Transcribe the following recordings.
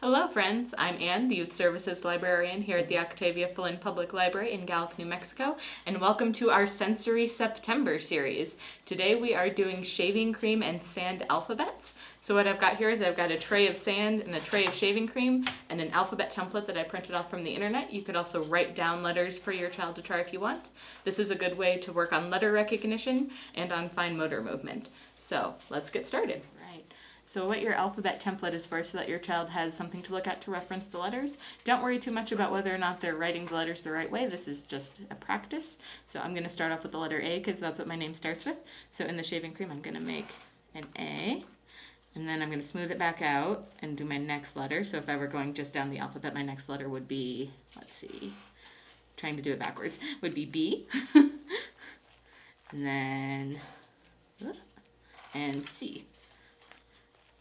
Hello friends, I'm Anne, the Youth Services Librarian here at the Octavia Flynn Public Library in Gallup, New Mexico, and welcome to our Sensory September series. Today we are doing shaving cream and sand alphabets. So what I've got here is I've got a tray of sand and a tray of shaving cream and an alphabet template that I printed off from the internet. You could also write down letters for your child to try if you want. This is a good way to work on letter recognition and on fine motor movement. So let's get started. So what your alphabet template is for, so that your child has something to look at to reference the letters. Don't worry too much about whether or not they're writing the letters the right way. This is just a practice. So I'm going to start off with the letter A because that's what my name starts with. So in the shaving cream I'm going to make an A, and then I'm going to smooth it back out and do my next letter. So if I were going just down the alphabet, my next letter would be, let's see, trying to do it backwards, would be B. And then, and C.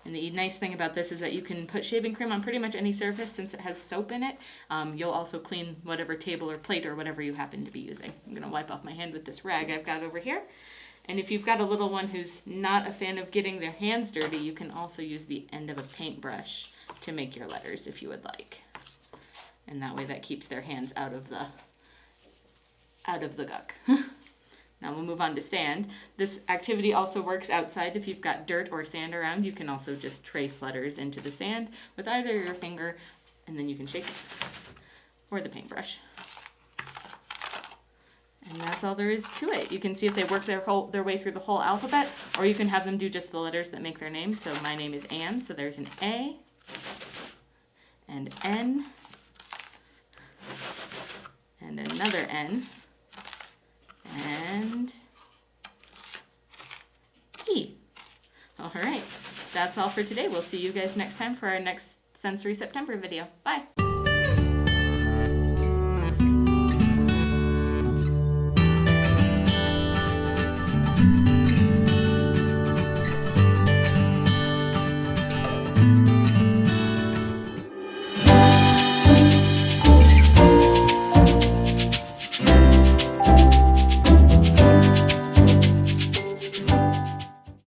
And the nice thing about this is that you can put shaving cream on pretty much any surface since it has soap in it. You'll also clean whatever table or plate or whatever you happen to be using. I'm going to wipe off my hand with this rag I've got over here. And if you've got a little one who's not a fan of getting their hands dirty, you can also use the end of a paintbrush to make your letters if you would like. And that way that keeps their hands out of the gunk. Now we'll move on to sand. This activity also works outside. If you've got dirt or sand around, you can also just trace letters into the sand with either your finger, and then you can shake it, or the paintbrush. And that's all there is to it. You can see if they work their way through the whole alphabet, or you can have them do just the letters that make their name. So my name is Anne, so there's an A, and N, and another N, and E. All right, that's all for today. We'll see you guys next time for our next Sensory September video. Bye.